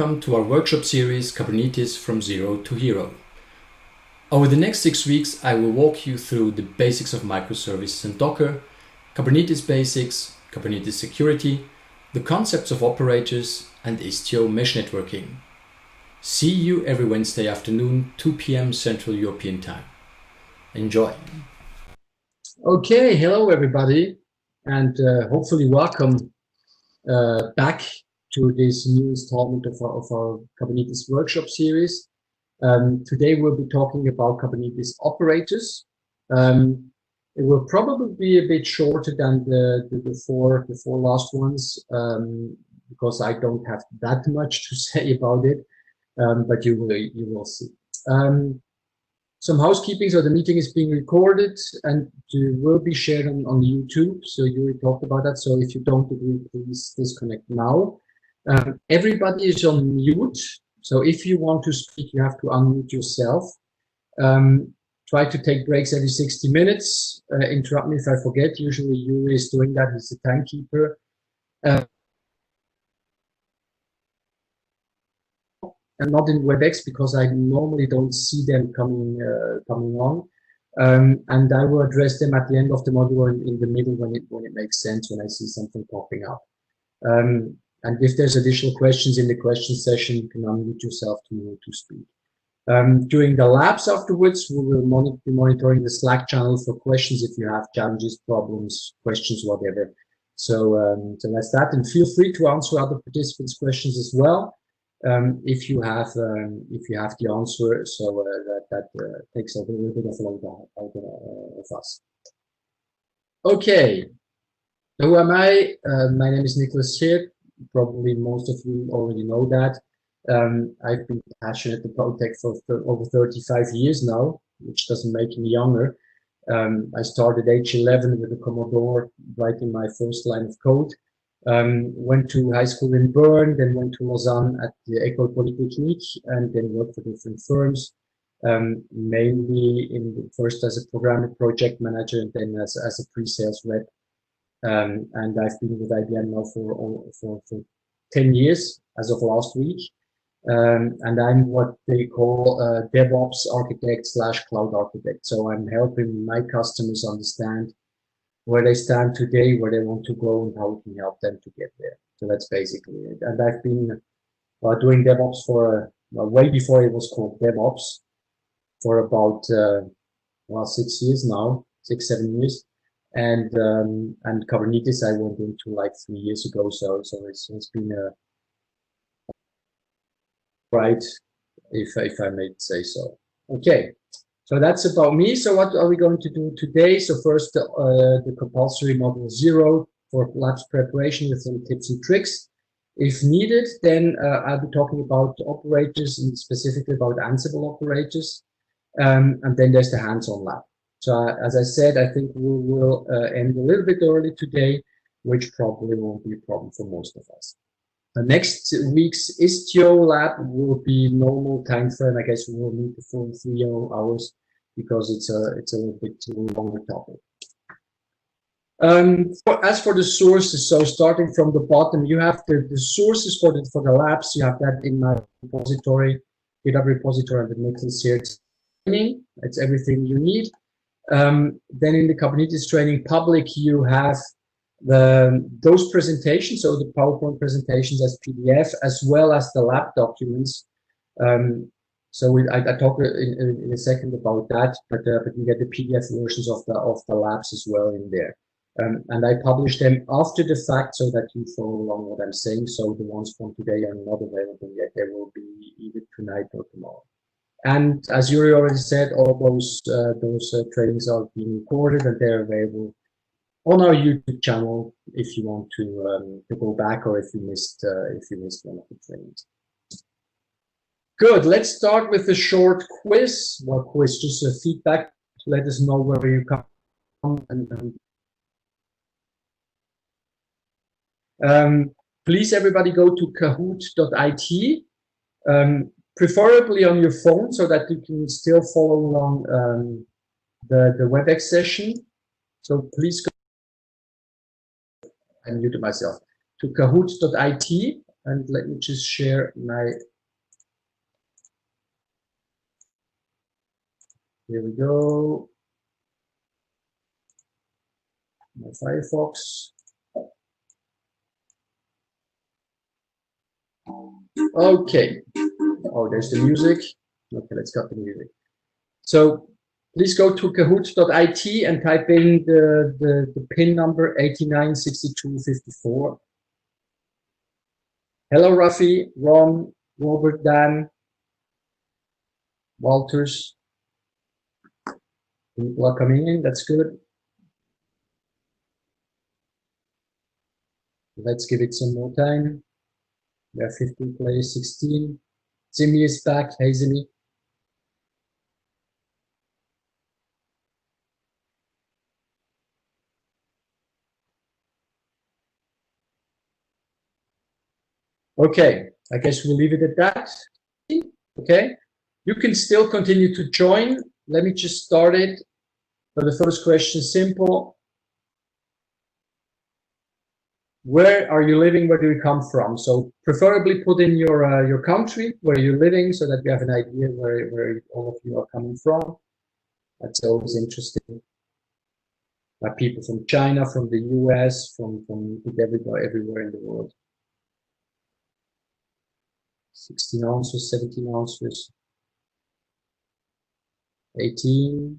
welcome to our workshop series Kubernetes from Zero to Hero. Over the next 6 weeks, I will walk you through the basics of microservices and Docker, Kubernetes basics, Kubernetes security, the concepts of operators, and Istio mesh networking. See you every Wednesday afternoon, 2 p.m. Central European Time. Enjoy. Okay, hello everybody, and hopefully welcome back to this new installment of our Kubernetes workshop series. Today we'll be talking about Kubernetes operators. It will probably be a bit shorter than the four last ones, because I don't have that much to say about it, but you will see. Some housekeeping, so the meeting is being recorded and will be shared on YouTube. So you already talked about that. So if you don't agree, please disconnect now. Everybody is on mute. So if you want to speak, you have to unmute yourself. Try to take breaks every 60 minutes. Interrupt me if I forget. Usually Yuri is doing that. He's the timekeeper. And not in WebEx because I normally don't see them coming on, and I will address them at the end of the module in the middle when it makes sense, when I see something popping up. And if there's additional questions in the question session, you can unmute yourself to speak. During the labs afterwards, we will be monitoring the Slack channel for questions if you have challenges, problems, questions, whatever. So that's that, and feel free to answer other participants' questions as well. If you have the answer, so that takes a little bit of load out of us. Okay, so who am I? My name is Nicholas Schier. Probably most of you already know that. I've been passionate about tech for over 35 years now, which doesn't make me younger. I started age 11 with a Commodore, writing my first line of code. Went to high school in Bern, then went to Lausanne at the École Polytechnique, and then worked for different firms, mainly first as a programmer, project manager, and then as a pre-sales rep. And I've been with IBM now for 10 years as of last week. And I'm what they call DevOps architect / cloud architect. So I'm helping my customers understand where they stand today, where they want to go, and how we can help them to get there. So that's basically it. And I've been doing DevOps for way before it was called DevOps, for about 6 years now, 6-7 years. And Kubernetes I went into like 3 years ago. So it's been a right, if I may say so. Okay. So that's about me. So what are we going to do today? So first, the compulsory module 0 for labs preparation with some tips and tricks. If needed, then I'll be talking about operators and specifically about Ansible operators. And then there's the hands-on lab. So as I said, I think we will end a little bit early today, which probably won't be a problem for most of us. Next week's Istio lab will be normal time frame. I guess we will need the full 3 hours because it's a little bit longer topic. As for the sources, so starting from the bottom, you have the sources for the labs. You have that in my repository, GitHub repository, and the Nicholas here. It's everything you need. Then in the Kubernetes training public, you have those presentations, so the PowerPoint presentations as PDF, as well as the lab documents. So I talk in a second about that, but you get the PDF versions of the labs as well in there. And I publish them after the fact so that you follow along what I'm saying. So the ones from today are not available yet. They will be either tonight or tomorrow. And as Yuri already said, all those trainings are being recorded and they're available on our YouTube channel if you want to go back, or if you missed one of the trainings. Good. Let's start with a short quiz. Well, quiz, just a feedback to let us know where you come from. Please, everybody, go to kahoot.it, preferably on your phone, so that you can still follow along the WebEx session. So please go. I muted myself. To kahoot.it. and let me just share my, here we go, my Firefox. Okay. Oh, there's the music. Okay, let's cut the music. So please go to kahoot.it and type in the pin number 896254. Hello, Rafi, Ron, Robert, Dan, Walters. People are coming in, that's good. Let's give it some more time. We have 15 players, 16. Zimi is back. Hey, Zimi. Okay, I guess we'll leave it at that. Okay, you can still continue to join. Let me just start it. For the first question, simple. Where are you living? Where do you come from? So preferably put in your country where you're living so that we have an idea where all of you are coming from. That's always interesting. People from China, from the US, from everywhere in the world. 16 answers, 17 answers, 18.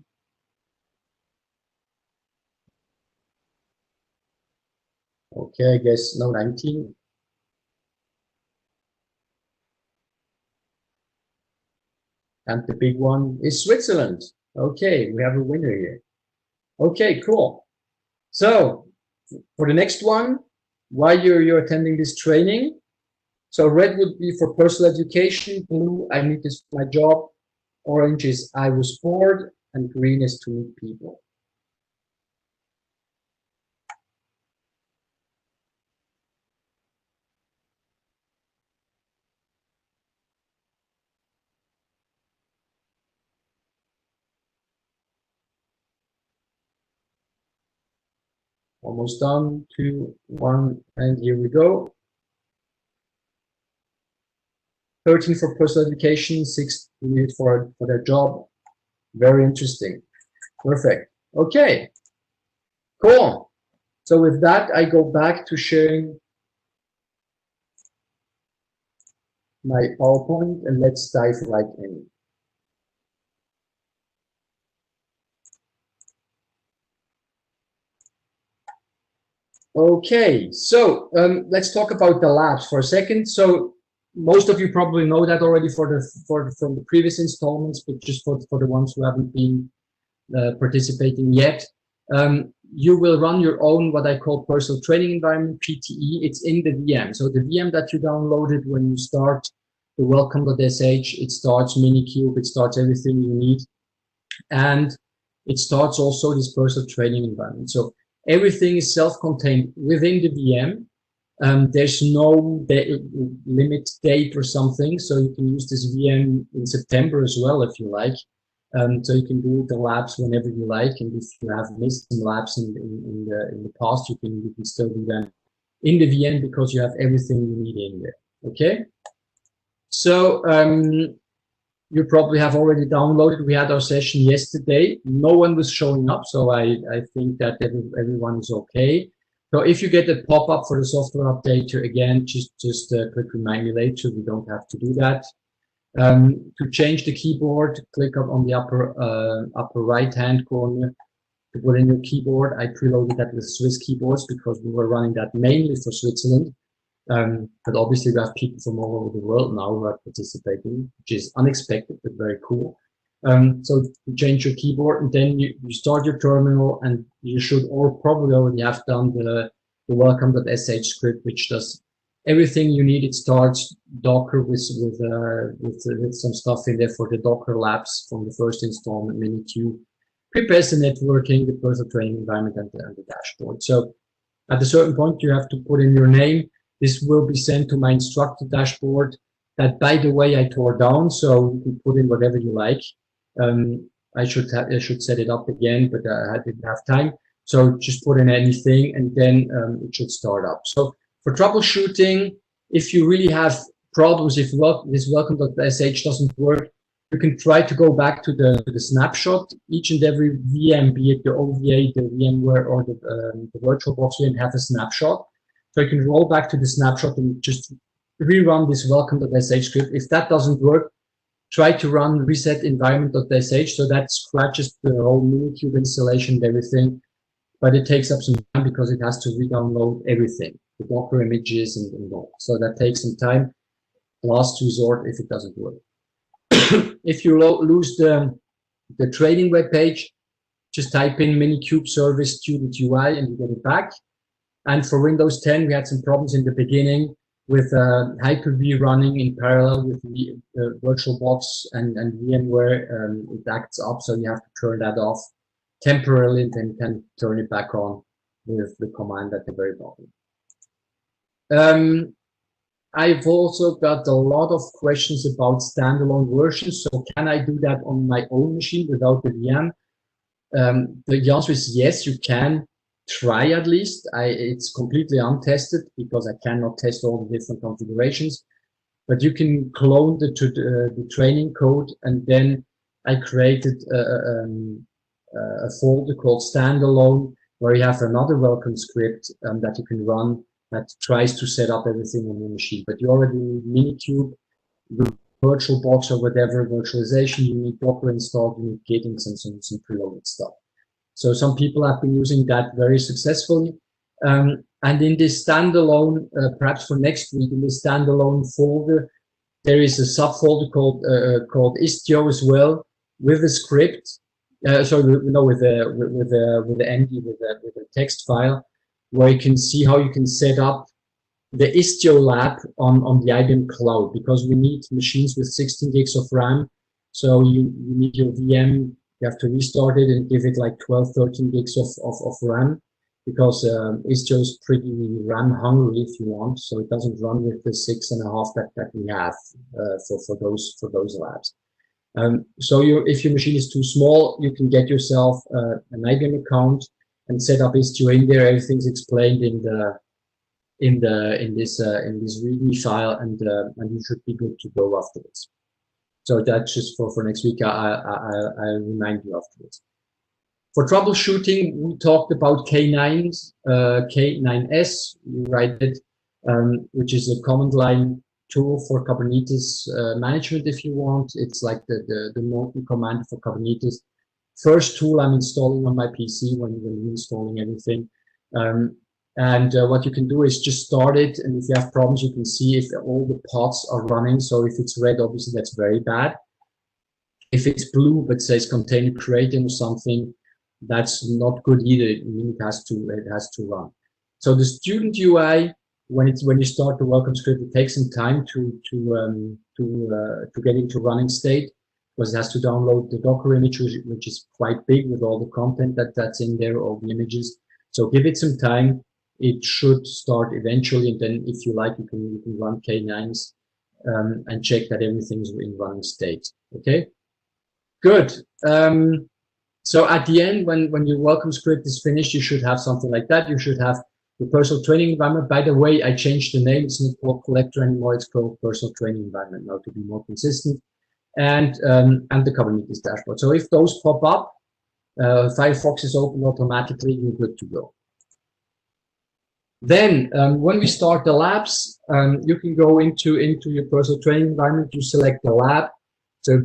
Okay, I guess no, 19. And the big one is Switzerland. Okay, we have a winner here. Okay, cool. So for the next one, why you're attending this training. So red would be for personal education, blue, I need this for my job, orange is I was bored, and green is to meet people. Almost done, 2, 1, and here we go. 13 for personal education, 6 need for their job. Very interesting. Perfect. Okay, cool. So with that, I go back to sharing my PowerPoint and let's dive right in. Okay, so let's talk about the labs for a second. So most of you probably know that already from the previous installments, but just for the ones who haven't been participating yet, you will run your own what I call personal training environment, PTE. It's in the VM. So the VM that you downloaded when you start the welcome.sh, it starts Minikube, it starts everything you need, and it starts also this personal training environment. So everything is self-contained within the VM. There's no limit date or something, so you can use this VM in September as well if you like. So you can do the labs whenever you like, and if you have missed some labs in the past, you can still do them in the VM because you have everything you need in there. Okay. So you probably have already downloaded. We had our session yesterday. No one was showing up, so I think that everyone is okay. So if you get a pop-up for the software updater, again, just click remind me later. We don't have to do that. To change the keyboard, click up on the upper right-hand corner to put in your keyboard. I preloaded that with Swiss keyboards because we were running that mainly for Switzerland. But obviously we have people from all over the world now who are participating, which is unexpected, but very cool. So you change your keyboard and then you start your terminal, and you should probably already have done the welcome.sh script, which does everything you need. It starts Docker with some stuff in there for the Docker labs from the first installment, Minikube, prepares the networking, the personal training environment, and the dashboard. So at a certain point, you have to put in your name. This will be sent to my Instructor Dashboard that, by the way, I tore down, so you can put in whatever you like. I should set it up again, but I didn't have time. So just put in anything, and then it should start up. So for troubleshooting, if you really have problems, if this welcome.sh doesn't work, you can try to go back to the snapshot. Each and every VM, be it the OVA, the VMware, or the VirtualBox VM, have a snapshot. So you can roll back to the snapshot and just rerun this welcome.sh script. If that doesn't work, try to run reset environment.sh. So that scratches the whole Minikube installation and everything. But it takes up some time because it has to re-download everything, the Docker images and all. So that takes some time. Last resort if it doesn't work. If you lose the training web page, just type in Minikube service student UI and you get it back. And for Windows 10, we had some problems in the beginning with Hyper-V running in parallel with the VirtualBox and VMware. It acts up, so you have to turn that off temporarily and then can turn it back on with the command at the very bottom. I've also got a lot of questions about standalone versions. So can I do that on my own machine without the VM? The answer is yes, you can try at least. It's completely untested because I cannot test all the different configurations. But you can clone the training code, and then I created a folder called Standalone where you have another welcome script that you can run that tries to set up everything on your machine. But you already need Minikube, the VirtualBox or whatever virtualization. You need Docker installed, you need Git and some preloaded stuff. So some people have been using that very successfully. And in this standalone, perhaps for next week, in this standalone folder, there is a subfolder called Istio as well with a script. With the MD with a text file, where you can see how you can set up the Istio lab on the IBM cloud, because we need machines with 16 gigs of RAM. So you need your VM, you have to restart it and give it like 12, 13 gigs of RAM, because Istio is pretty RAM hungry if you want. So it doesn't run with the 6.5 that we have for those labs. So if your machine is too small, you can get yourself an IBM account and set up Istio in there. Everything's explained in this README file, and you should be good to go afterwards. So that's just for next week. I'll remind you afterwards. For troubleshooting, we talked about K9s, K9S, you write it, which is a command line tool for Kubernetes management if you want. It's like the Norton command for Kubernetes. First tool I'm installing on my PC when installing everything. What you can do is just start it, and if you have problems, you can see if all the pods are running. So if it's red, obviously that's very bad. If it's blue but says container creating or something, that's not good either. I mean, it has to run. So the student UI, when you start the welcome script, it takes some time to get into running state, because it has to download the Docker image, which is quite big with all the content that's in there, all the images. So give it some time. It should start eventually, and then if you like, you can run K9s and check that everything's in running state. Okay, good. So at the end, when your welcome script is finished, you should have something like that. You should have the personal training environment. By the way, I changed the name. It's not called collector anymore. It's called personal training environment now to be more consistent. And the Kubernetes dashboard. So if those pop up, Firefox is open automatically, you're good to go. Then when we start the labs, you can go into your personal training environment. You select the lab. So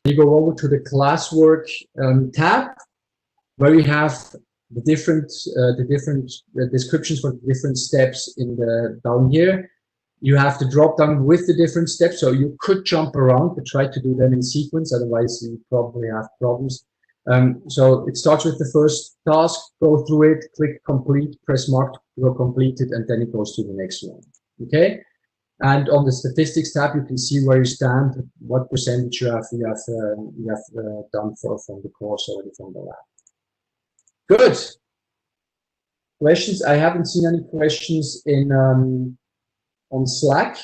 you go over to the Classwork tab, where you have the different descriptions for the different steps down here. You have the drop down with the different steps, so you could jump around, but try to do them in sequence, otherwise you probably have problems. So it starts with the first task, go through it, click complete, press mark to go completed, and then it goes to the next one. Okay? And on the statistics tab, you can see where you stand, what percentage you have done from the course already from the lab. Good. Questions? I haven't seen any questions on Slack.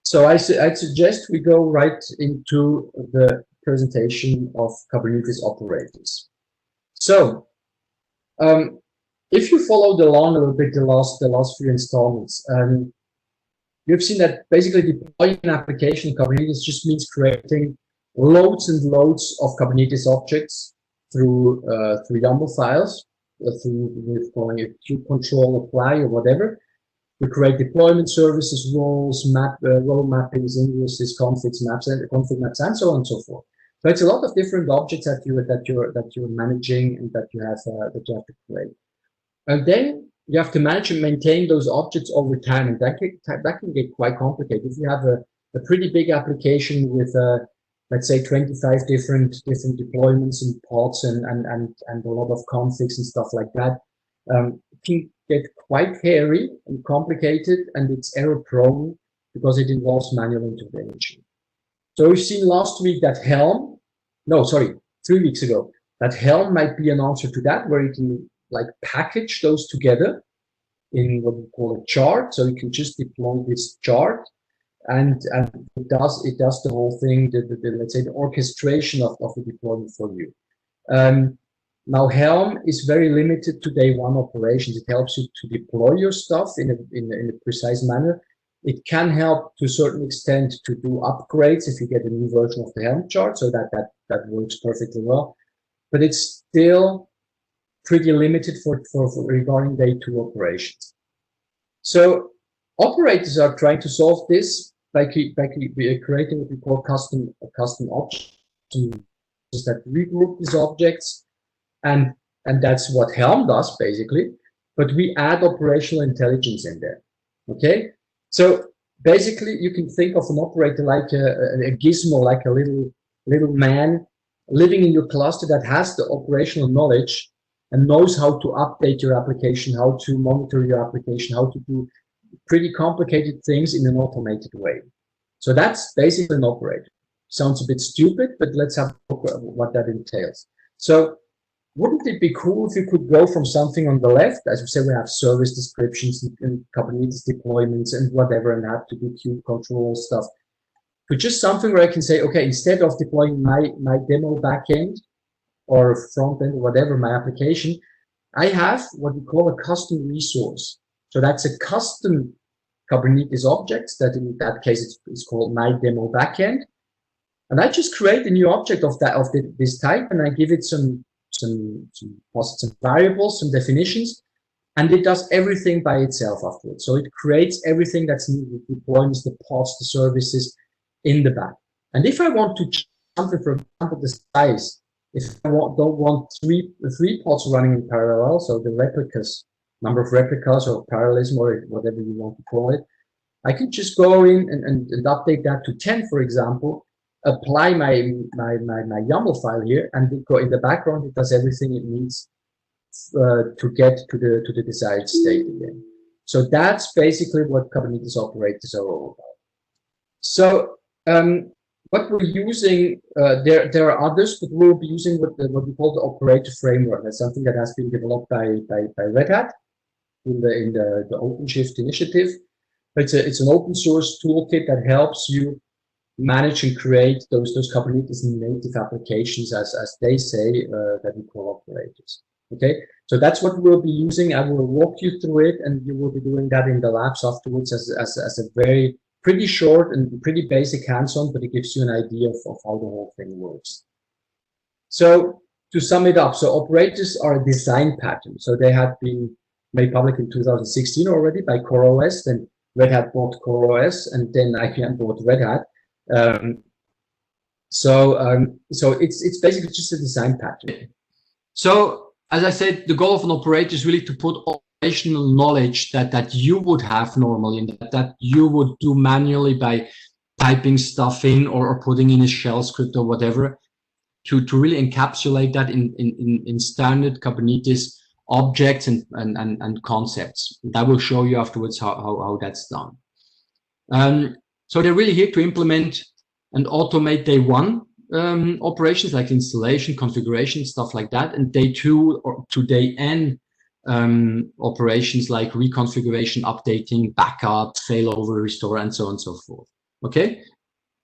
So I'd suggest we go right into the presentation of Kubernetes Operators. So if you followed along a little bit the last few installments, you've seen that basically deploying an application in Kubernetes just means creating loads and loads of Kubernetes objects through YAML files, through we're calling it kube control apply or whatever. We create deployment services, roles, role mappings, ingress, configs, maps, and config maps, and so on and so forth. So it's a lot of different objects that you're managing and that you have to create. And then you have to manage and maintain those objects over time, and that can get quite complicated. If you have a pretty big application with let's say 25 different deployments and pods and a lot of configs and stuff like that, it can get quite hairy and complicated, and it's error prone because it involves manual intervention. So we've seen last week that Helm, no, sorry, 3 weeks ago, that Helm might be an answer to that, where you can like package those together in what we call a chart. So you can just deploy this chart, and it does the whole thing, let's say the orchestration of the deployment for you. Now Helm is very limited to day one operations. It helps you to deploy your stuff in a precise manner. It can help to a certain extent to do upgrades if you get a new version of the Helm chart, so that works perfectly well. But it's still pretty limited for regarding day two operations. So operators are trying to solve this by creating what we call custom objects that regroup these objects, and that's what Helm does basically. But we add operational intelligence in there. Okay, so basically you can think of an operator like a gizmo, like a little man living in your cluster that has the operational knowledge and knows how to update your application, how to monitor your application, how to do pretty complicated things in an automated way. So that's basically an operator. Sounds a bit stupid, but let's have a look at what that entails. So wouldn't it be cool if you could go from something on the left, as we say, we have service descriptions and Kubernetes deployments and whatever, and have to do kube control stuff, to just something where I can say, okay, instead of deploying my demo backend or front end or whatever, my application, I have what we call a custom resource. So that's a custom Kubernetes object that in that case it's called my demo backend. And I just create a new object of this type, and I give it some variables, some definitions, and it does everything by itself afterwards. So it creates everything that's needed, deployments, the pods, the services in the back. And if I want to change something, for example, the size, if I don't want three pods running in parallel, so the replicas, number of replicas or parallelism or whatever you want to call it, I can just go in and update that to 10, for example, apply my YAML file here, and go in the background. It does everything it needs to get to the desired state again. So that's basically what Kubernetes operators are all about. So what we're using, there are others, but we'll be using what we call the operator framework. That's something that has been developed by Red Hat in the OpenShift initiative. It's an open source toolkit that helps you manage and create those Kubernetes native applications, as they say, that we call operators. Okay, so that's what we'll be using. I will walk you through it, and you will be doing that in the labs afterwards as a very pretty short and pretty basic hands-on, but it gives you an idea of how the whole thing works. So to sum it up, so operators are a design pattern. So they have been made public in 2016 already by CoreOS, then Red Hat bought CoreOS, and then IBM bought Red Hat. So it's basically just a design pattern. So as I said, the goal of an operator is really to put operational knowledge that you would have normally, and that you would do manually by typing stuff in or putting in a shell script or whatever, to really encapsulate that in standard Kubernetes objects and concepts. And I will show you afterwards how that's done. So they're really here to implement and automate day one operations like installation, configuration, stuff like that, and day two or to day n operations like reconfiguration, updating, backup, failover, restore, and so on and so forth. Okay,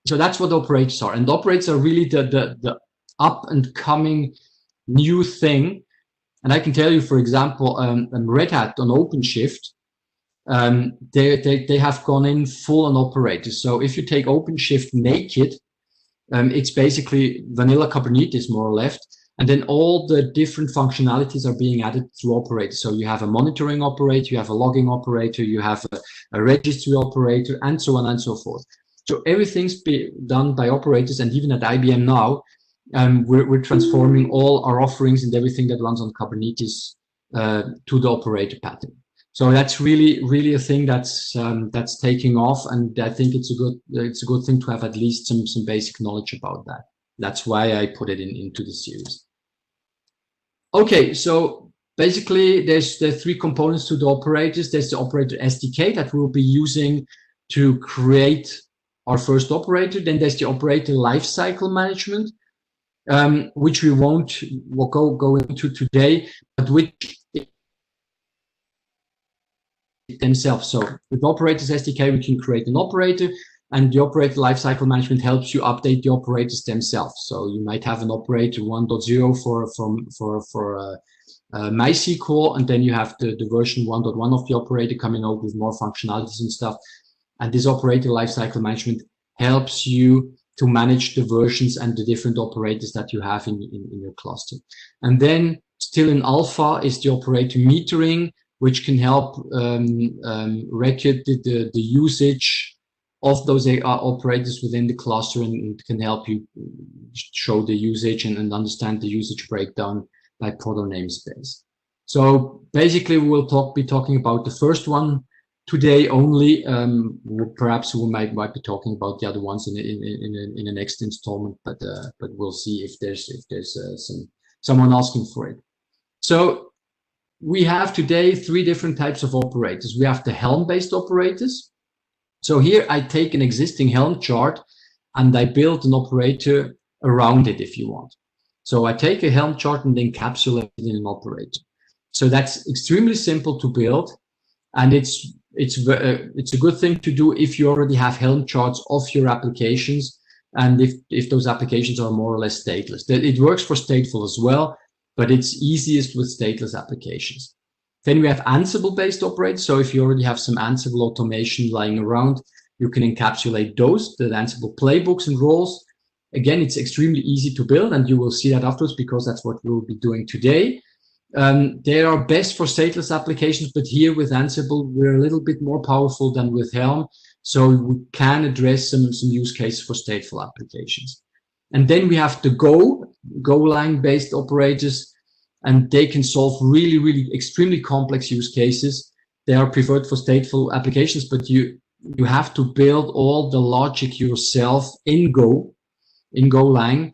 so that's what operators are, and operators are really the up and coming new thing And I can tell you, for example, Red Hat on OpenShift, they have gone in full on operators. So if you take OpenShift naked, it's basically vanilla Kubernetes more or less. And then all the different functionalities are being added through operators. So you have a monitoring operator, you have a logging operator, you have a registry operator, and so on and so forth. So everything's done by operators. And even at IBM now, we're transforming all our offerings and everything that runs on Kubernetes to the operator pattern. So that's really a thing that's taking off, and I think it's a good thing to have at least some basic knowledge about that. That's why I put it into the series. Okay, so basically there's the three components to the operators. There's the operator SDK that we'll be using to create our first operator. Then there's the operator lifecycle management, which we won't go into today, but which themselves. So with Operators SDK, we can create an operator, and the operator lifecycle management helps you update the operators themselves. So you might have an operator 1.0 for MySQL, and then you have the version 1.1 of the operator coming out with more functionalities and stuff. And this operator lifecycle management helps you to manage the versions and the different operators that you have in your cluster. And then still in alpha is the operator metering, which can help record the usage of those operators within the cluster, and it can help you show the usage and understand the usage breakdown by product namespace. So basically, we'll be talking about the first one today only. Perhaps we might be talking about the other ones in the next installment, but we'll see if there's someone asking for it. So we have today three different types of operators. We have the Helm-based operators. So here I take an existing Helm chart and I build an operator around it if you want. So I take a Helm chart and encapsulate it in an operator. So that's extremely simple to build, and it's a good thing to do if you already have Helm charts of your applications, and if those applications are more or less stateless. It works for stateful as well, but it's easiest with stateless applications. Then we have Ansible-based operators. So if you already have some Ansible automation lying around, you can encapsulate those, the Ansible playbooks and roles. Again, it's extremely easy to build, and you will see that afterwards because that's what we'll be doing today. They are best for stateless applications, but here with Ansible, we're a little bit more powerful than with Helm, so we can address some use cases for stateful applications. And then we have the Golang-based operators, and they can solve really extremely complex use cases. They are preferred for stateful applications, but you have to build all the logic yourself in Golang,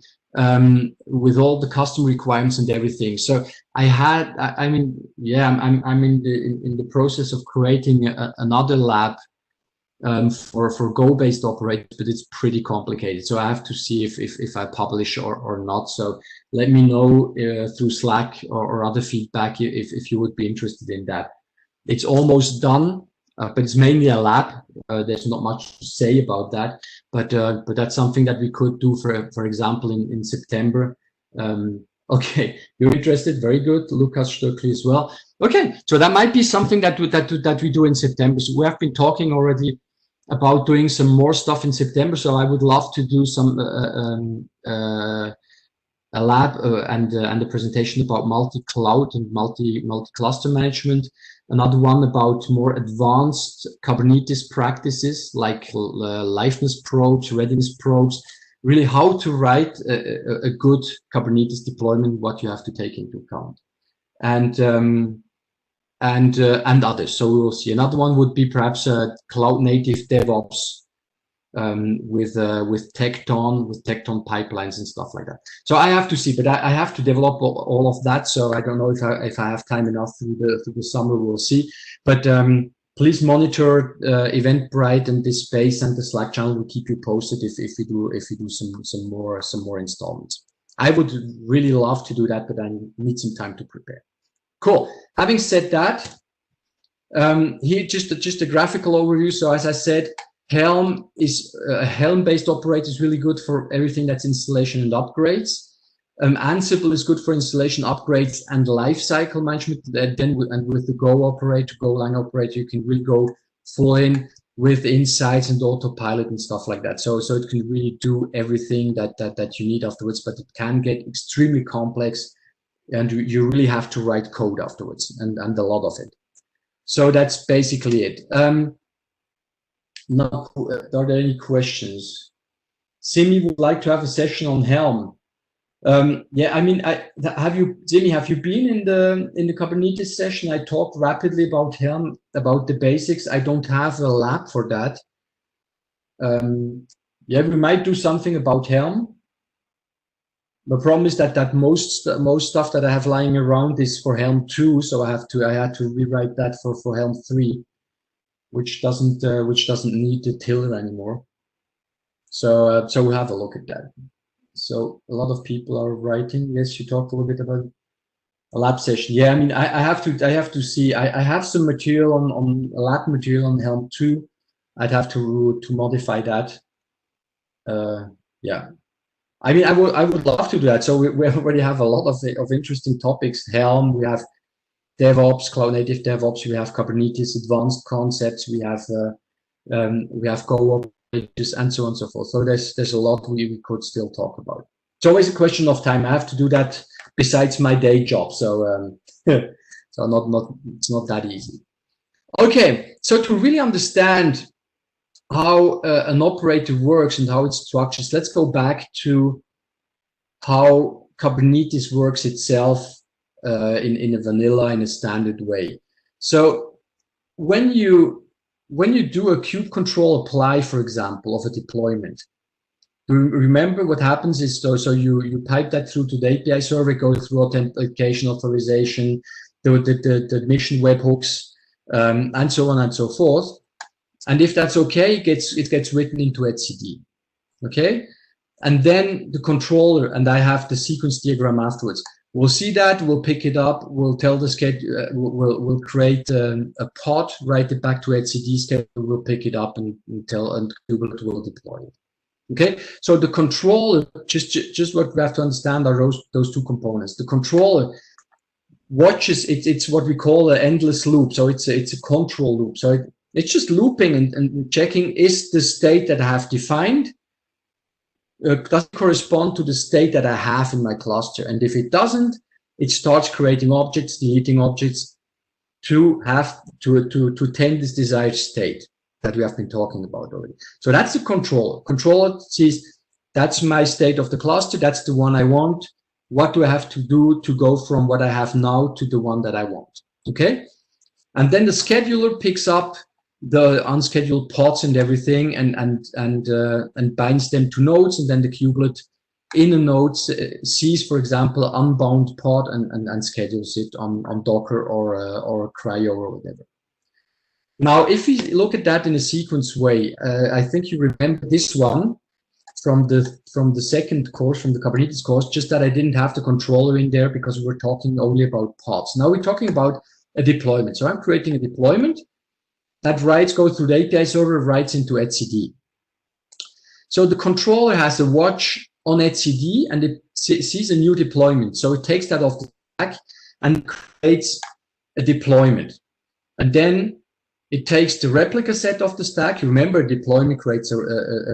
with all the custom requirements and everything. So I'm in the process of creating another lab for Go-based operators, but it's pretty complicated. So I have to see if I publish or not. So let me know through Slack or other feedback if you would be interested in that. It's almost done, but it's mainly a lab. There's not much to say about that, but that's something that we could do for example in September. Okay, you're interested? Very good. Lukas Stöckli as well. Okay, so that might be something that we do in September. So we have been talking already about doing some more stuff in September. So I would love to do some a lab and a presentation about multi-cloud and multi-cluster management. Another one about more advanced Kubernetes practices like liveness probes, readiness probes. Really, how to write a good Kubernetes deployment, what you have to take into account, and others. So we will see. Another one would be perhaps a cloud native DevOps with Tekton pipelines and stuff like that. So I have to see, but I have to develop all of that. So I don't know if I have time enough through the summer. We'll see. But please monitor Eventbrite and this space and the Slack channel. We'll keep you posted if we do some more installments. I would really love to do that, but I need some time to prepare. Cool. Having said that, here just a graphical overview. So as I said, Helm is a Helm-based operator is really good for everything that's installation and upgrades. Ansible is good for installation upgrades and lifecycle management. Then with the Golang operator, you can really go full in with insights and autopilot and stuff like that. So it can really do everything that you need afterwards, but it can get extremely complex, and you really have to write code afterwards, and a lot of it. So that's basically it. Now, are there any questions? Simi would like to have a session on Helm. Yeah, I mean, Simi, have you been in the Kubernetes session? I talked rapidly about Helm, about the basics. I don't have a lab for that. Yeah, we might do something about Helm. The problem is that most stuff that I have lying around is for Helm 2, so I had to rewrite that for Helm 3, which doesn't need the tilde anymore. So we'll have a look at that. So a lot of people are writing. Yes, you talked a little bit about a lab session. Yeah, I mean, I have to see. I have some material on lab material on Helm 2. I'd have to modify that. Yeah, I mean, I would love to do that. So we already have a lot of interesting topics. Helm, we have DevOps, cloud native DevOps. We have Kubernetes advanced concepts. We have Go operators and so on and so forth. So there's a lot we could still talk about. It's always a question of time. I have to do that besides my day job. So so it's not that easy. Okay, so to really understand how an operator works and how it's structured, let's go back to how Kubernetes works itself in a vanilla, in a standard way. So when you do a kube control apply, for example, of a deployment, remember what happens is so you pipe that through to the API server, go through authentication, authorization, the mission webhooks, and so on and so forth. And if that's okay, it gets written into etcd. Okay, and then the controller, and I have the sequence diagram afterwards. We'll see that, we'll pick it up, we'll tell the schedule, we'll create a pod, write it back to etcd schedule, we'll pick it up and Kubernetes will deploy it. Okay, so the controller, just what we have to understand are those two components. The controller watches, it's what we call an endless loop. So it's a control loop. So it's just looping and checking, is the state that I have defined, does it correspond to the state that I have in my cluster? And if it doesn't, it starts creating objects, deleting objects to attain this desired state that we have been talking about already. So that's the controller. Controller sees, that's my state of the cluster, that's the one I want. What do I have to do to go from what I have now to the one that I want? Okay? And then the scheduler picks up the unscheduled pods and everything and binds them to nodes, and then the kubelet in a node sees, for example, unbound pod and schedules it on Docker or Cryo or whatever. Now, if we look at that in a sequence way, I think you remember this one from the second course, from the Kubernetes course, just that I didn't have the controller in there because we were talking only about pods. Now we're talking about a deployment. So I'm creating a deployment that goes through the API server, writes into etcd. So the controller has a watch on etcd and it sees a new deployment. So it takes that off the stack and creates a deployment. And then it takes the replica set of the stack. You remember, a deployment creates a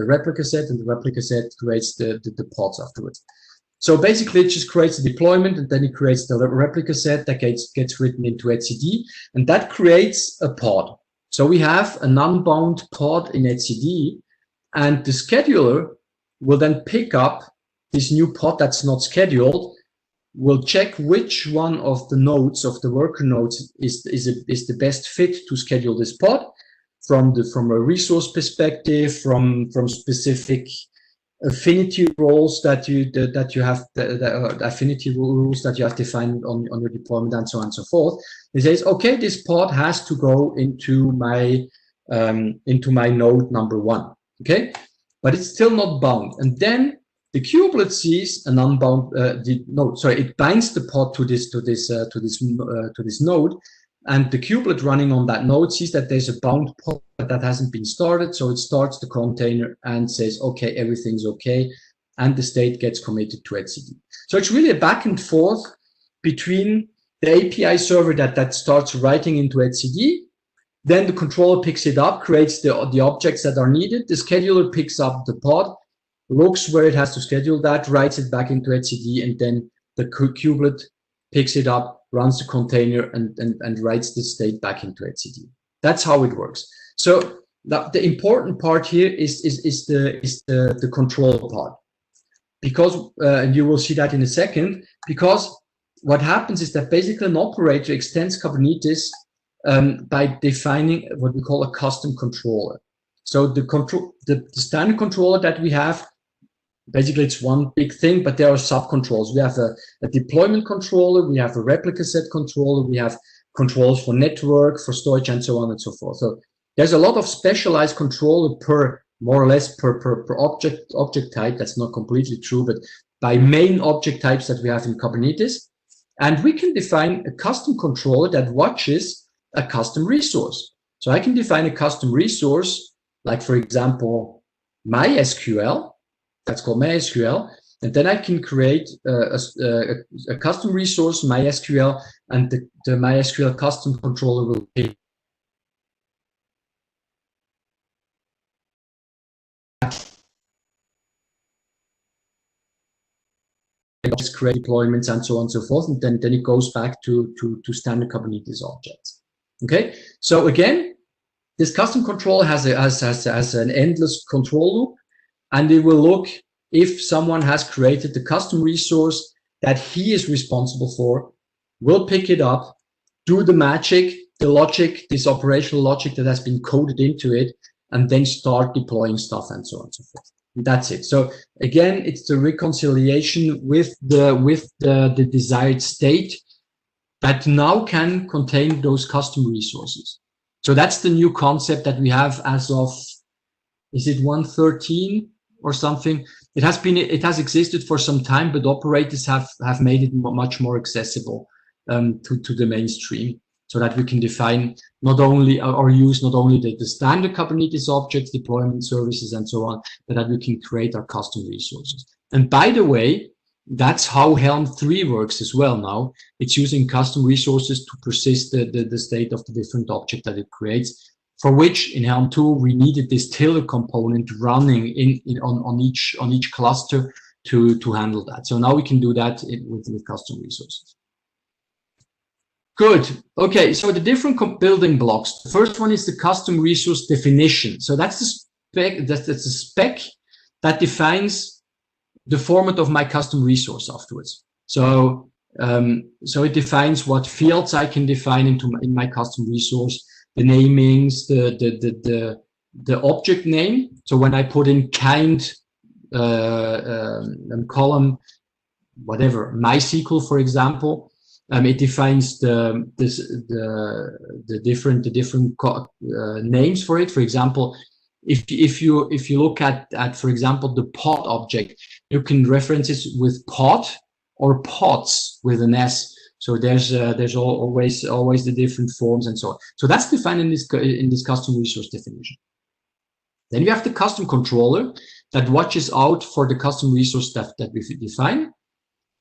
replica set, and the replica set creates the pods afterwards. So basically, it just creates a deployment, and then it creates the replica set that gets written into etcd, and that creates a pod. So we have an unbound pod in etcd, and the scheduler will then pick up this new pod that's not scheduled, will check which one of the nodes, of the worker nodes, is the best fit to schedule this pod from a resource perspective, from specific affinity roles that you have, the affinity rules that you have defined on your deployment, and so on and so forth. It says, okay, this pod has to go into my node number 1. Okay, but it's still not bound, and then the kubelet sees an unbound it binds the pod to this node, and the kubelet running on that node sees that there's a bound pod that hasn't been started, so it starts the container and says, okay, everything's okay, and the state gets committed to etcd. So it's really a back and forth between the API server that starts writing into etcd. Then the controller picks it up, creates the objects that are needed. The scheduler picks up the pod, looks where it has to schedule that, writes it back into etcd, and then the kubelet picks it up, runs the container, and writes the state back into etcd. That's how it works. So the important part here is the control part, because and you will see that in a second. Because what happens is that basically an operator extends Kubernetes by defining what we call a custom controller. So the standard controller that we have, basically it's one big thing, but there are sub-controls. We have a deployment controller, we have a replica set controller, we have controls for network, for storage, and so on and so forth. So there's a lot of specialized controller per, more or less, per object type. That's not completely true, but by main object types that we have in Kubernetes. And we can define a custom controller that watches a custom resource. So I can define a custom resource, like for example, MySQL. That's called MySQL. And then I can create a custom resource, MySQL, and the MySQL custom controller will be just create deployments and so on and so forth, and then it goes back to standard Kubernetes objects. Okay, so again, this custom controller has an endless control loop, and it will look if someone has created the custom resource that he is responsible for, will pick it up, do the magic, the logic, this operational logic that has been coded into it, and then start deploying stuff and so on and so forth. That's it. So again, it's the reconciliation with the desired state that now can contain those custom resources. So that's the new concept that we have as of, is it 1.13 or something? It has existed for some time, but operators have made it much more accessible to the mainstream, so that we can define not only or use not only the standard Kubernetes objects, deployment services, and so on, but that we can create our custom resources. And by the way, that's how Helm 3 works as well now. It's using custom resources to persist the state of the different object that it creates, for which in Helm 2 we needed this tiller component running on each cluster to handle that. So now we can do that with custom resources. Good. Okay, so the different building blocks. The first one is the custom resource definition. So that's the spec. That's the spec that defines the format of my custom resource afterwards. So so it defines what fields I can define in my custom resource, the namings, the object name. So when I put in kind column, whatever, MySQL, for example, it defines the different names for it. For example, if you look at for example the pod object, you can reference it with pod or pods with an S. So there's always the different forms and so on. So that's defined in this custom resource definition. Then you have the custom controller that watches out for the custom resource that we define.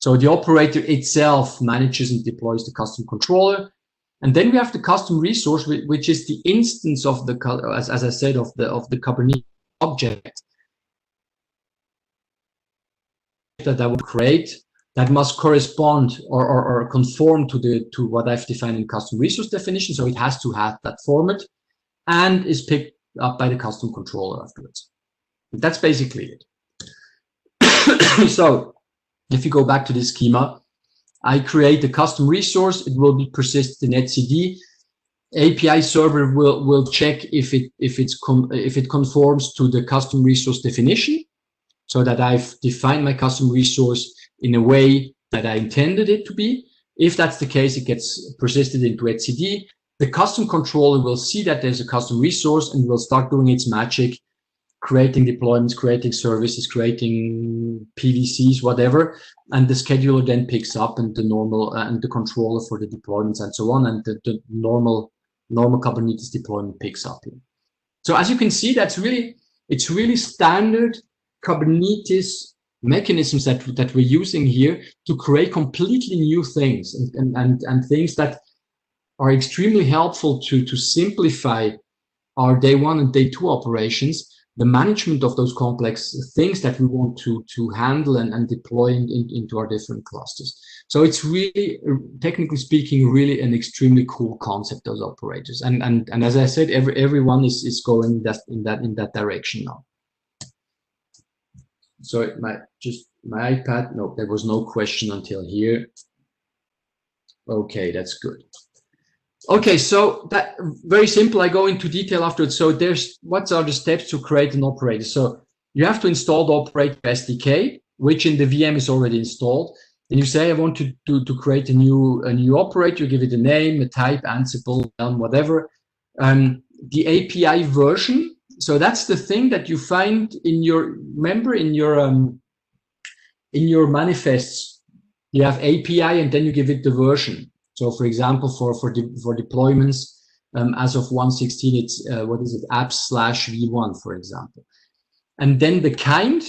So the operator itself manages and deploys the custom controller. And then we have the custom resource, which is the instance of the, as I said, of the Kubernetes object that I would create, that must correspond or conform to what I've defined in custom resource definition. So it has to have that format and is picked up by the custom controller afterwards. That's basically it. So if you go back to this schema, I create a custom resource. It will be persisted in etcd. API server will check if it conforms to the custom resource definition, so that I've defined my custom resource in a way that I intended it to be. If that's the case, it gets persisted into etcd. The custom controller will see that there's a custom resource and will start doing its magic, creating deployments, creating services, creating PVCs, whatever, and the scheduler then picks up and the normal and the controller for the deployments and so on, and the normal Kubernetes deployment picks up here. So as you can see, it's really standard Kubernetes mechanisms that we're using here to create completely new things and things that are extremely helpful to simplify our day 1 and day 2 operations, the management of those complex things that we want to handle and deploy into our different clusters. So it's really, technically speaking, really an extremely cool concept, those operators. And as I said, everyone is going in that direction now. So my iPad, no, there was no question until here. Okay, that's good. Okay, so that very simple. I go into detail afterwards. So what are the steps to create an operator? So you have to install the operator SDK, which in the VM is already installed. Then you say, I want to create a new operator. You give it a name, a type, Ansible, Helm, whatever. The API version. So that's the thing that you find in your manifests. You have API, and then you give it the version. So, for example, for deployments, as of 1.16, it's apps/v1, for example. And then the kind,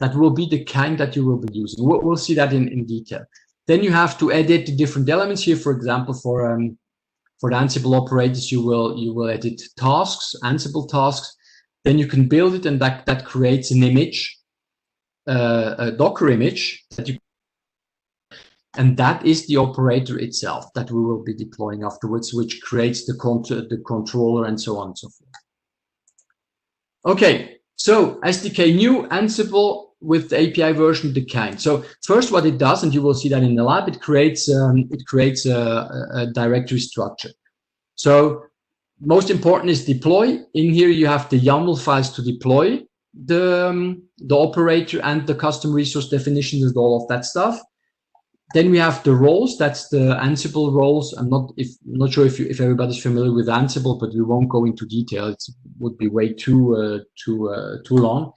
that will be the kind that you will be using. We'll see that in detail. Then you have to edit the different elements here. For example, for the Ansible operators, you will edit tasks, Ansible tasks. Then you can build it, and that creates an image, a Docker image that you. And that is the operator itself that we will be deploying afterwards, which creates the controller and so on and so forth. Okay, so SDK new, Ansible with the API version, the kind. So first what it does, and you will see that in the lab, it creates a directory structure. So most important is deploy. In here you have the YAML files to deploy the operator and the custom resource definitions and all of that stuff. Then we have the roles. That's the Ansible roles. I'm not sure if everybody's familiar with Ansible, but we won't go into detail. It would be way too long.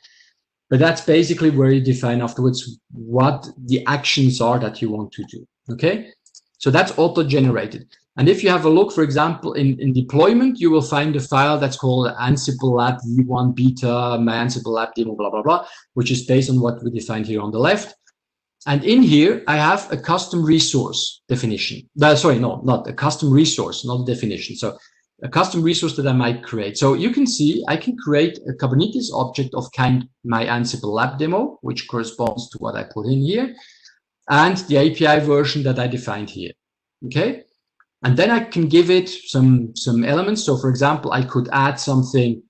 But that's basically where you define afterwards what the actions are that you want to do. Okay, so that's auto-generated. And if you have a look, for example, in deployment, you will find a file that's called Ansible Lab v1 beta, my Ansible Lab demo, blah blah blah, which is based on what we defined here on the left. And in here, I have a custom resource definition. Sorry, no, not a custom resource, not a definition. So a custom resource that I might create. So you can see I can create a Kubernetes object of kind my Ansible Lab demo, which corresponds to what I put in here, and the API version that I defined here. Okay, and then I can give it some elements. So for example, I could add something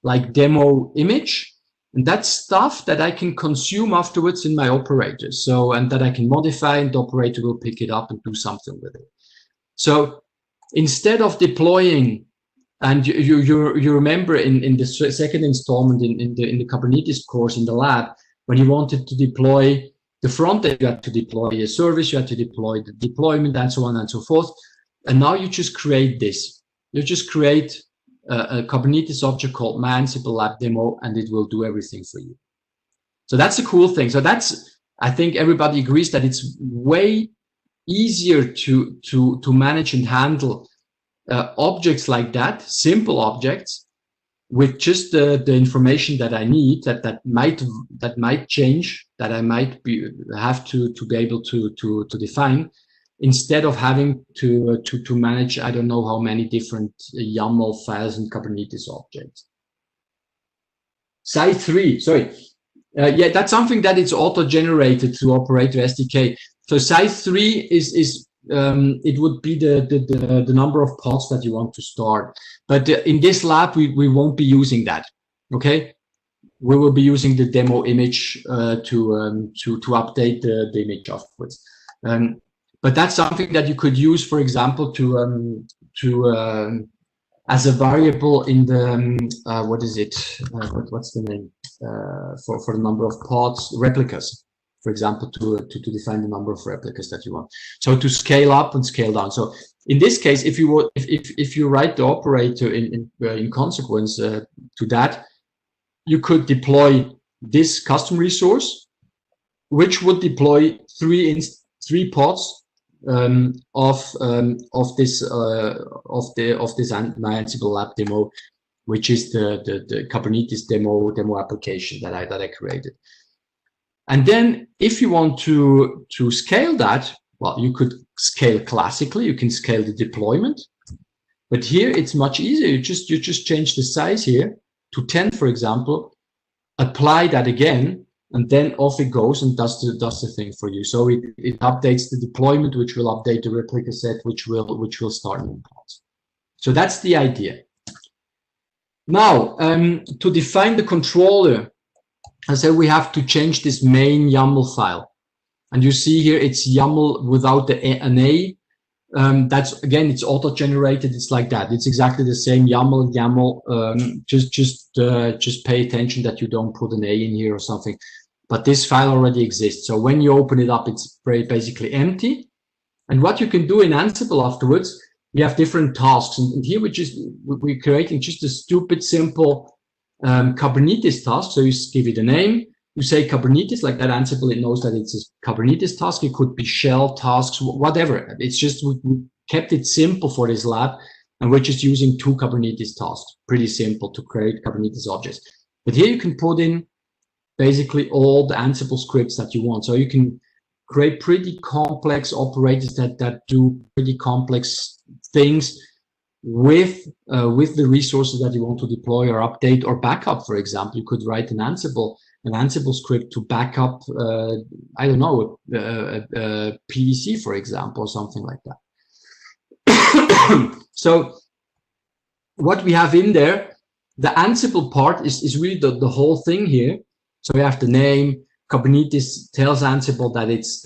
like demo image. And that's stuff that I can consume afterwards in my operator. So, and that I can modify, and the operator will pick it up and do something with it. So instead of deploying, and you remember in the second installment in the Kubernetes course in the lab, when you wanted to deploy the front end, you had to deploy a service, you had to deploy the deployment, and so on and so forth. And now you just create this. You just create a Kubernetes object called my Ansible Lab demo, and it will do everything for you. So that's a cool thing. So that's, I think everybody agrees that it's way easier to manage and handle objects like that, simple objects, with just the information that I need, that might change, that I might have to be able to define, instead of having to manage, I don't know how many different YAML files and Kubernetes objects. Side 3, sorry. Yeah, that's something that it's auto-generated through Operator SDK. So side 3 is it would be the number of pods that you want to start. But in this lab, we won't be using that. Okay, we will be using the demo image to update the image afterwards. But that's something that you could use, for example, as a variable in the what is it? What's the name for the number of pods? Replicas, for example, to define the number of replicas that you want. So to scale up and scale down. So in this case, if you write the operator in consequence to that, you could deploy this custom resource, which would deploy three pods of this my Ansible Lab demo, which is the Kubernetes demo application that I created. And then if you want to scale that, well, you could scale classically, you can scale the deployment. But here it's much easier. You just change the size here to 10, for example, apply that again, and then off it goes and does the thing for you. So it updates the deployment, which will update the replica set, which will start new pods. So that's the idea. Now, to define the controller, I said we have to change this main YAML file. And you see here it's YAML without an A. That's, again, it's auto-generated. It's like that. It's exactly the same YAML. Just pay attention that you don't put an A in here or something. But this file already exists. So when you open it up, it's basically empty. And what you can do in Ansible afterwards, we have different tasks. And here we're creating just a stupid, simple Kubernetes task. So you give it a name. You say Kubernetes, like that Ansible, it knows that it's a Kubernetes task. It could be shell tasks, whatever. It's just we kept it simple for this lab, and we're just using 2 Kubernetes tasks. Pretty simple to create Kubernetes objects. But here you can put in basically all the Ansible scripts that you want. So you can create pretty complex operators that do pretty complex things with the resources that you want to deploy or update or backup. For example, you could write an Ansible script to back up, I don't know, a PVC, for example, or something like that. So what we have in there, the Ansible part is really the whole thing here. So we have the name. Kubernetes tells Ansible that it's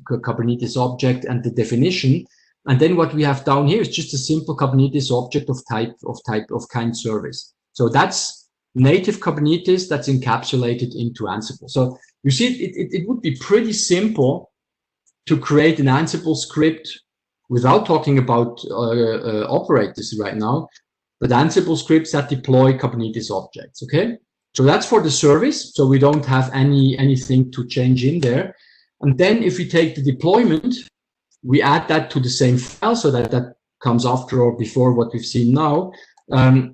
Kubernetes object and the definition. And then what we have down here is just a simple Kubernetes object of kind service. So that's native Kubernetes that's encapsulated into Ansible. So you see, it would be pretty simple to create an Ansible script without talking about operators right now, but Ansible scripts that deploy Kubernetes objects. Okay. So that's for the service. So we don't have anything to change in there. And then if we take the deployment, we add that to the same file so that comes after or before what we've seen now.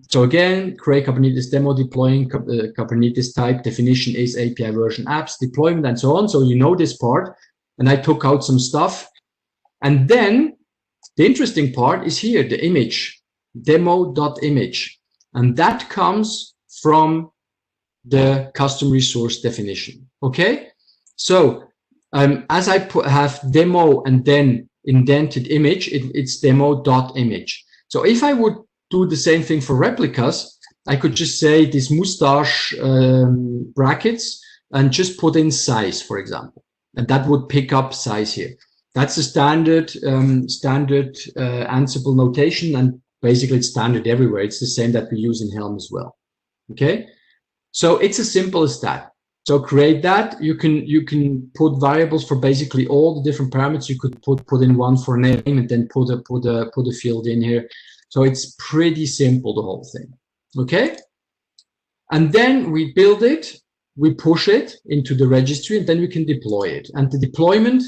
So again, create Kubernetes demo, deploying Kubernetes type, definition is API version apps, deployment, and so on. So you know this part. And I took out some stuff. And then the interesting part is here, the image, demo.image. And that comes from the custom resource definition. Okay, so as I have demo and then indented image, it's demo.image. So if I would do the same thing for replicas, I could just say this mustache brackets and just put in size, for example, and that would pick up size here. That's the standard Ansible notation, and basically it's standard everywhere. It's the same that we use in Helm as well. Okay. So it's as simple as that. So create that. You can put variables for basically all the different parameters. You could put in one for name and then put a field in here. So it's pretty simple, the whole thing. Okay. And then we build it, we push it into the registry, and then we can deploy it. And the deployment,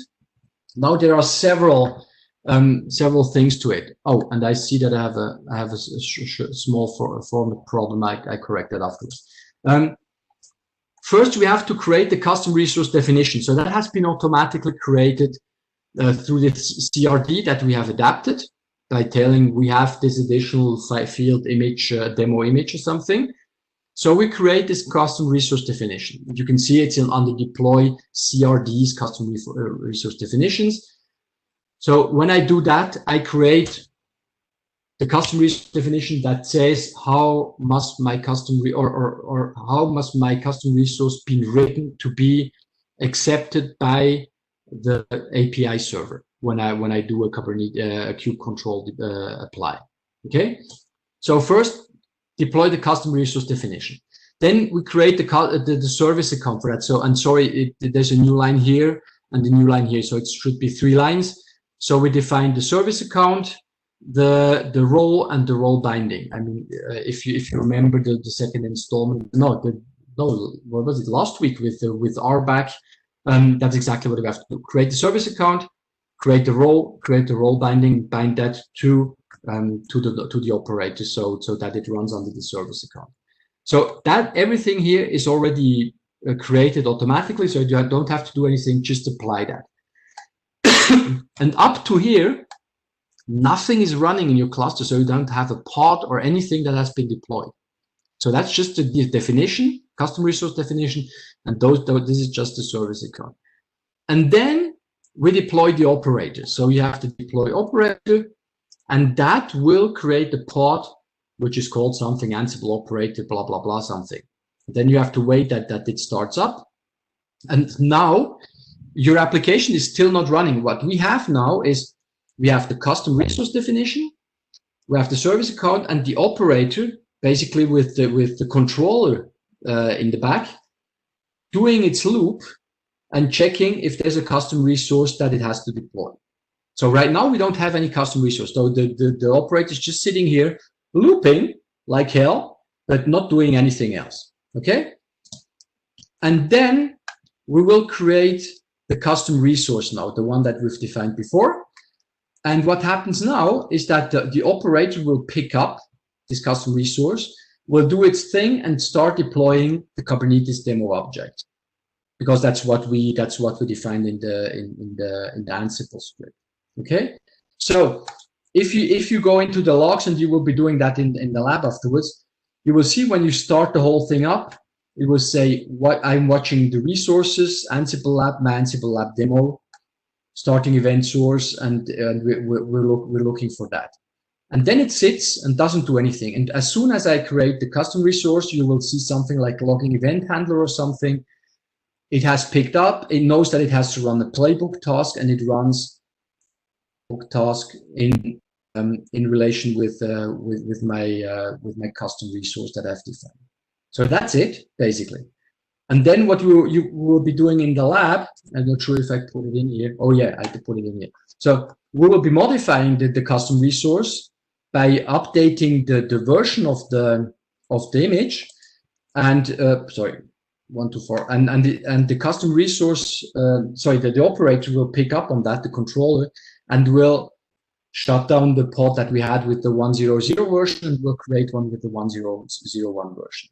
now there are several things to it. Oh, and I see that I have a small format problem. I correct that afterwards. First, we have to create the custom resource definition. So that has been automatically created through this CRD that we have adapted by telling we have this additional field image, demo image or something. So we create this custom resource definition. You can see it's on the deploy CRDs, custom resource definitions. So when I do that, I create the custom resource definition that says how must my custom how must my custom resource be written to be accepted by the API server when I do a Kubernetes kube control apply. Okay, so first deploy the custom resource definition. Then we create the service account for that. So I'm sorry, there's a new line here and a new line here, so it should be 3 lines. So we define the service account, the role, and the role binding. I mean, if you remember the second installment, what was it, last week with RBAC, that's exactly what we have to do. Create the service account, create the role binding, bind that to the operator so that it runs under the service account. So that everything here is already created automatically, so you don't have to do anything, just apply that. And up to here, nothing is running in your cluster, so you don't have a pod or anything that has been deployed. So that's just the definition, custom resource definition, and this is just the service account. And then we deploy the operator. So you have to deploy operator, and that will create the pod, which is called something Ansible operator, blah, blah, blah, something. Then you have to wait that it starts up. And now your application is still not running. What we have now is we have the custom resource definition, we have the service account, and the operator, basically with the controller in the back, doing its loop and checking if there's a custom resource that it has to deploy. So right now we don't have any custom resource. So the operator is just sitting here looping like hell, but not doing anything else. Okay? And then we will create the custom resource now, the one that we've defined before. And what happens now is that the operator will pick up this custom resource, will do its thing, and start deploying the Kubernetes demo object, because that's what we defined in the Ansible script. Okay, so if you go into the logs, and you will be doing that in the lab afterwards, you will see when you start the whole thing up, it will say what I'm watching the resources, Ansible lab, my Ansible lab demo, starting event source, and we're looking for that. And then it sits and doesn't do anything. And as soon as I create the custom resource, you will see something like logging event handler or something. It has picked up, it knows that it has to run a playbook task, and it runs task in relation with my custom resource that I've defined. So that's it, basically. And then what you will be doing in the lab, I'm not sure if I put it in here. Oh yeah, I did put it in here. So we will be modifying the custom resource by updating the version of the image, and sorry, 1 to 4, and the custom resource, the operator will pick up on that, the controller, and will shut down the pod that we had with the 1.0.0 version, and we'll create one with the 1.0.1 version.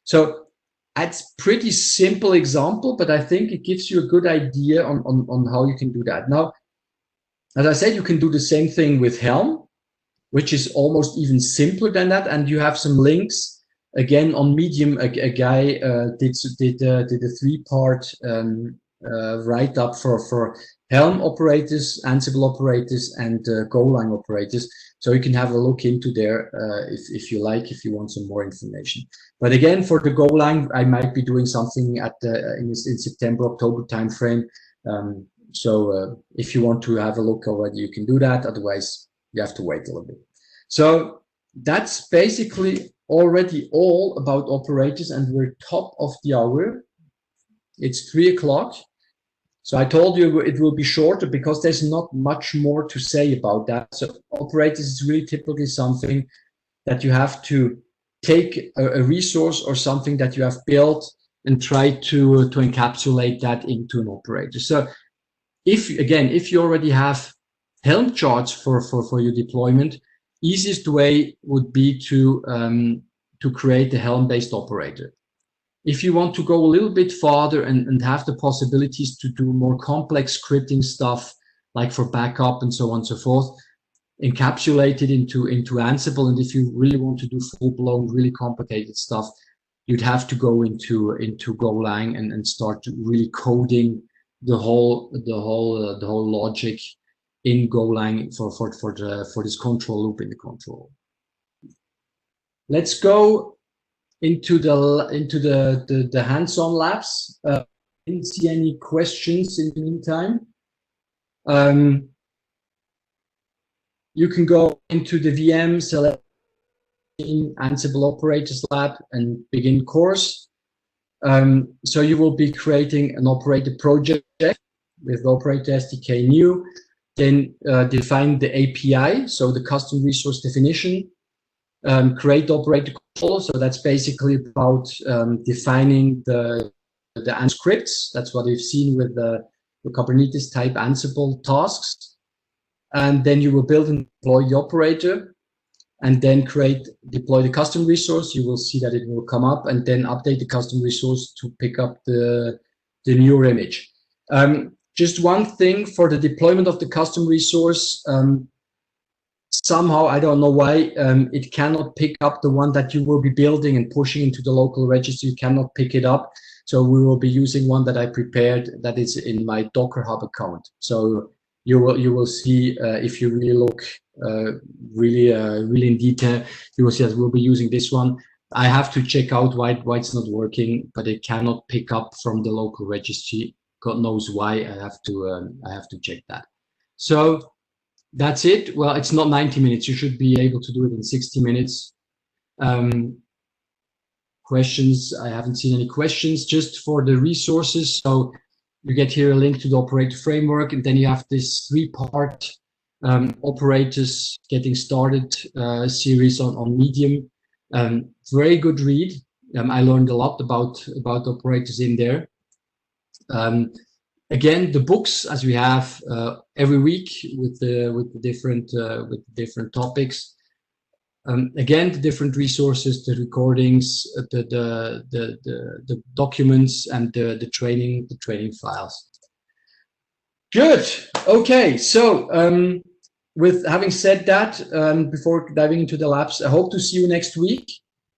So it's pretty simple example, but I think it gives you a good idea on how you can do that. Now, as I said, you can do the same thing with Helm, which is almost even simpler than that. And you have some links. Again, on Medium, a guy did a 3-part write-up for Helm operators, Ansible operators, and Golang operators. So you can have a look into there if you like, if you want some more information. But again, for the Golang, I might be doing something in September, October timeframe. So if you want to have a look already, you can do that. Otherwise, you have to wait a little bit. So that's basically already all about operators, and we're top of the hour. It's 3 o'clock. So I told you it will be shorter because there's not much more to say about that. So operators is really typically something that you have to take a resource or something that you have built and try to encapsulate that into an operator. So if you already have Helm charts for your deployment, easiest way would be to create a Helm-based operator. If you want to go a little bit farther and have the possibilities to do more complex scripting stuff, like for backup and so on and so forth, encapsulate it into Ansible. And if you really want to do full-blown, really complicated stuff, you'd have to go into Golang and start really coding the whole logic in Golang for this control loop in the control. Let's go into the hands-on labs. Didn't see any questions in the meantime. You can go into the VM, select Ansible Operators Lab, and begin course. So you will be creating an operator project with operator SDK new. Then define the API, so the custom resource definition. Create operator controller, so that's basically about defining the scripts. That's what we've seen with the Kubernetes type Ansible tasks. And then you will build and deploy the operator. and then deploy the custom resource. You will see that it will come up, and then update the custom resource to pick up the newer image. Just one thing for the deployment of the custom resource, somehow, I don't know why, it cannot pick up the one that you will be building and pushing into the local registry. You cannot pick it up. So we will be using one that I prepared that is in my Docker Hub account. So you will see if you really look really in detail, you will see that we'll be using this one. I have to check out why it's not working, but it cannot pick up from the local registry. God knows why. I have to check that. So that's it. Well, it's not 90 minutes. You should be able to do it in 60 minutes. Questions? I haven't seen any questions. Just for the resources. So you get here a link to the operator framework, and then you have this 3-part operators getting started series on Medium. Very good read. I learned a lot about operators in there. Again, the books, as we have every week with the different topics. Again, the different resources, the recordings, the documents, and the training files. Good. Okay. So with having said that, before diving into the labs, I hope to see you next week.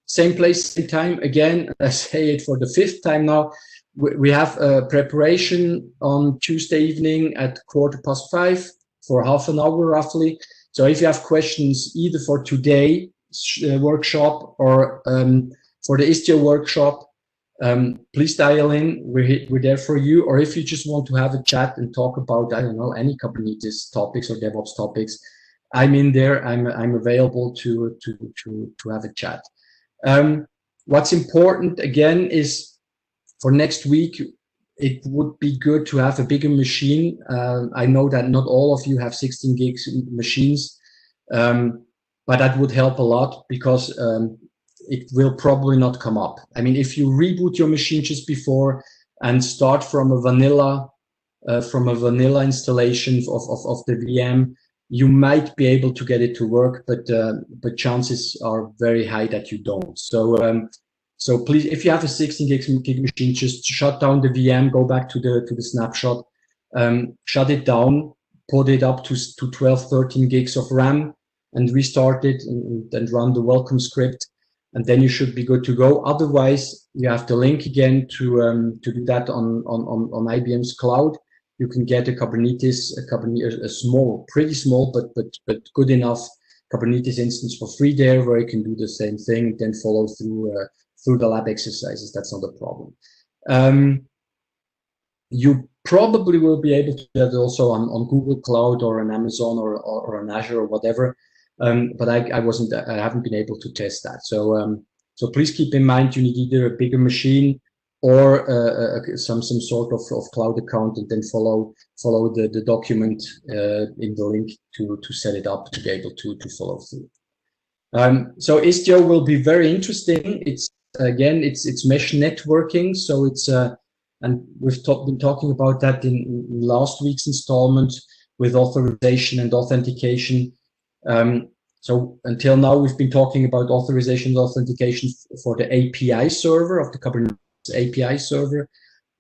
Same place, same time. Again, I say it for the 5th time now. We have a preparation on Tuesday evening at 5:15 for half an hour roughly. So if you have questions either for today's workshop or for the Istio workshop, please dial in. We're there for you. Or if you just want to have a chat and talk about, I don't know, any Kubernetes topics or DevOps topics, I'm in there. I'm available to have a chat. What's important again is for next week, it would be good to have a bigger machine. I know that not all of you have 16 gigs machines, but that would help a lot because it will probably not come up. I mean, if you reboot your machine just before and start from a vanilla installation of the VM, you might be able to get it to work, but chances are very high that you don't. So please, if you have a 16 gig machine, just shut down the VM, go back to the snapshot, shut it down, put it up to 12, 13 gigs of RAM, and restart it and run the welcome script, and then you should be good to go. Otherwise, you have the link again to do that on IBM's cloud. You can get a Kubernetes, a small, pretty small, but good enough Kubernetes instance for free there, where you can do the same thing and then follow through the lab exercises. That's not a problem. You probably will be able to do that also on Google Cloud or on Amazon or on Azure or whatever. But I haven't been able to test that. So please keep in mind you need either a bigger machine or some sort of cloud account, and then follow the document in the link to set it up to be able to follow through. So Istio will be very interesting. It's mesh networking. So it's and we've been talking about that in last week's installment with authorization and authentication. So until now, we've been talking about authorization and authentication for the API server of the Kubernetes API server,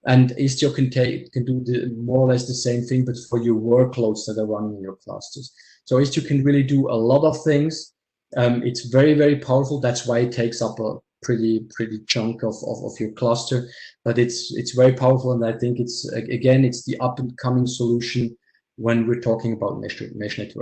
and Istio can do more or less the same thing, but for your workloads that are running in your clusters. So Istio can really do a lot of things. It's very, very powerful. That's why it takes up a pretty chunk of your cluster, but it's very powerful, and I think it's the up and coming solution when we're talking about mesh network.